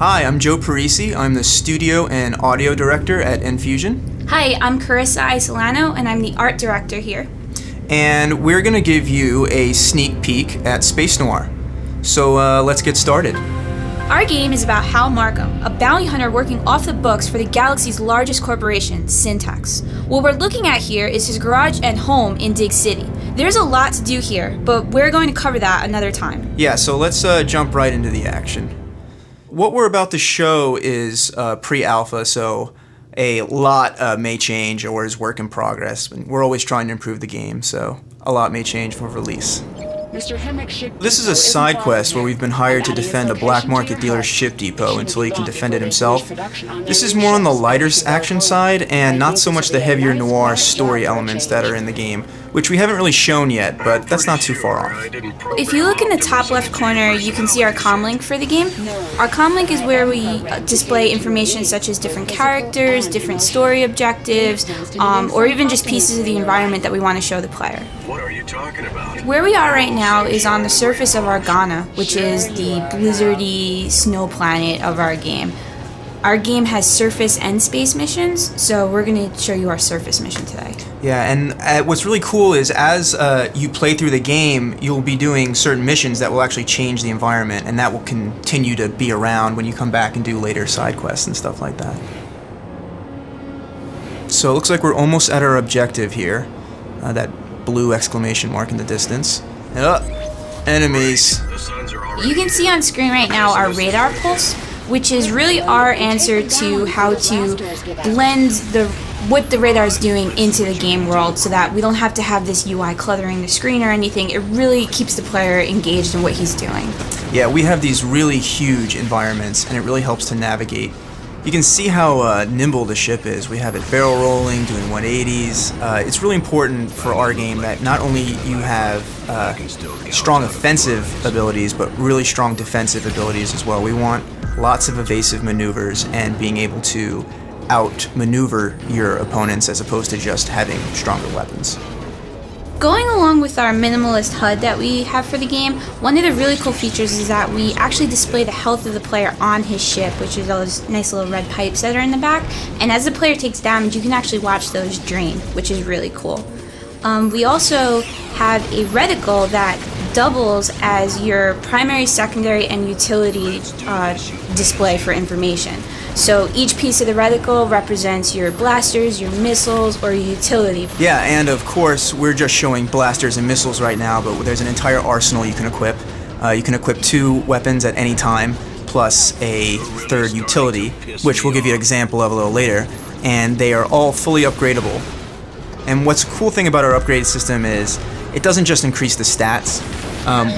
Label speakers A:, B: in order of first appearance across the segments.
A: Hi, I'm Joe Parisi. I'm the studio and audio director at Enfusion.
B: Hi, I'm Carissa Isolano, and I'm the art director here.
A: And we're going to give you a sneak peek at Space Noir. So let's get started.
B: Our game is about Hal Markham, a bounty hunter working off the books for the galaxy's largest corporation, Syntax. What we're looking at here is his garage and home in Dig City. There's a lot to do here, but we're going to cover that another time.
A: Yeah, so let's jump right into the action. What we're about to show is pre-alpha, so a lot may change or is work in progress. We're always trying to improve the game, so a lot may change for release. This is a side quest where we've been hired to defend a black market dealer's ship depot until he can defend it himself. This is more on the lighter action side and not so much the heavier noir story elements that are in the game, which we haven't really shown yet, but that's not too far off.
B: If you look in the top left corner, you can see our comlink for the game. Our comlink is where we display information such as different characters, different story objectives, or even just pieces of the environment that we want to show the player.
C: What are you talking about?
B: Where we are right now is on the surface of Argana, which is the blizzardy snow planet of our game. Our game has surface and space missions, so we're going to show you our surface mission today.
A: Yeah, and what's really cool is as you play through the game, you'll be doing certain missions that will actually change the environment, and that will continue to be around when you come back and do later side quests and stuff like that. So it looks like we're almost at our objective here. That blue exclamation mark in the distance. Enemies.
B: You can see on screen right now our radar pulse, which is really our answer to how to blend what the radar is doing into the game world so that we don't have to have this UI cluttering the screen or anything. It really keeps the player engaged in what he's doing.
A: Yeah, we have these really huge environments and it really helps to navigate. You can see how nimble the ship is. We have it barrel rolling, doing 180s. It's really important for our game that not only you have strong offensive abilities, but really strong defensive abilities as well. We want lots of evasive maneuvers and being able to outmaneuver your opponents as opposed to just having stronger weapons.
B: Going along with our minimalist HUD that we have for the game, one of the really cool features is that we actually display the health of the player on his ship, which is those nice little red pipes that are in the back. And as the player takes damage, you can actually watch those drain, which is really cool. We also have a reticle that doubles as your primary, secondary, and utility display for information. So each piece of the reticle represents your blasters, your missiles, or your utility.
A: Yeah, and of course, we're just showing blasters and missiles right now, but there's an entire arsenal you can equip. You can equip 2 weapons at any time, plus a third utility, which we'll give you an example of a little later, and they are all fully upgradable. And what's a cool thing about our upgrade system is it doesn't just increase the stats.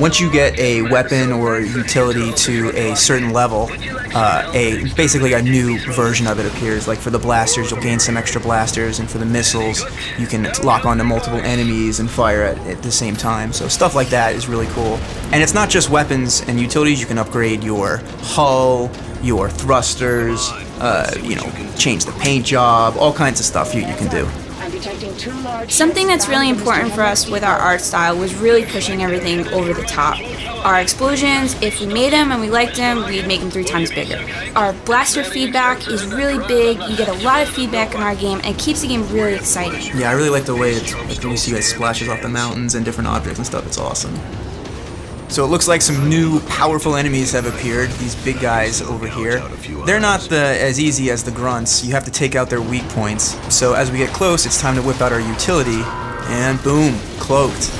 A: Once you get a weapon or utility to a certain level, basically a new version of it appears. Like for the blasters, you'll gain some extra blasters, and for the missiles, you can lock onto multiple enemies and fire at the same time. So stuff like that is really cool. And it's not just weapons and utilities. You can upgrade your hull, your thrusters, change the paint job, all kinds of stuff you can do.
B: Something that's really important for us with our art style was really pushing everything over the top. Our explosions, if we made them and we liked them, we'd make them 3 times bigger. Our blaster feedback is really big. You get a lot of feedback in our game, and it keeps the game really exciting.
A: Yeah, I really like the way when you see it splashes off the mountains and different objects and stuff. It's awesome. So it looks like some new powerful enemies have appeared, these big guys over here. They're not as easy as the grunts. You have to take out their weak points. So as we get close, it's time to whip out our utility, and boom, cloaked.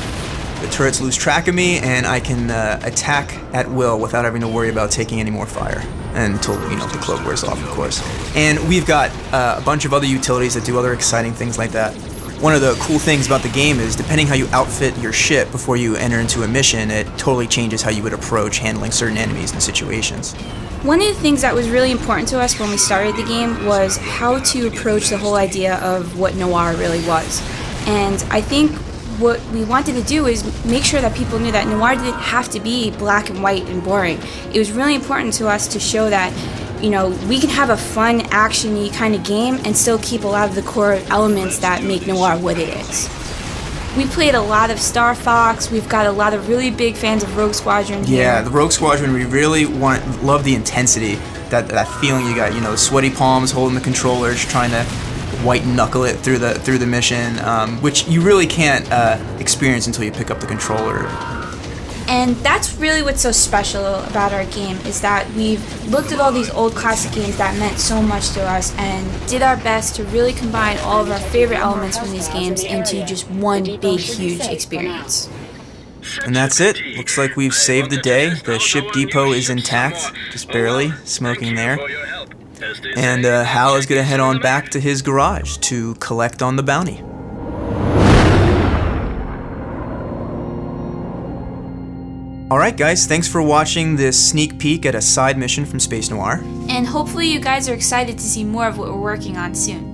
A: The turrets lose track of me, and I can attack at will without having to worry about taking any more fire. Until, the cloak wears off, of course. And we've got a bunch of other utilities that do other exciting things like that. One of the cool things about the game is depending how you outfit your ship before you enter into a mission, it totally changes how you would approach handling certain enemies and situations.
B: One of the things that was really important to us when we started the game was how to approach the whole idea of what noir really was. And I think what we wanted to do is make sure that people knew that noir didn't have to be black and white and boring. It was really important to us to show that we can have a fun, action-y kind of game and still keep a lot of the core elements that make noir what it is. We played a lot of Star Fox. We've got a lot of really big fans of Rogue Squadron here.
A: Yeah, the Rogue Squadron, we really love the intensity that feeling you got, you know, sweaty palms holding the controllers, trying to white knuckle it through the mission, which you really can't experience until you pick up the controller.
B: And that's really what's so special about our game, is that we've looked at all these old classic games that meant so much to us and did our best to really combine all of our favorite elements from these games into just one big, huge experience.
A: And that's it. Looks like we've saved the day. The ship depot is intact, just barely, smoking there. And Hal is going to head on back to his garage to collect on the bounty. Alright guys, thanks for watching this sneak peek at a side mission from Space Noir.
B: And hopefully you guys are excited to see more of what we're working on soon.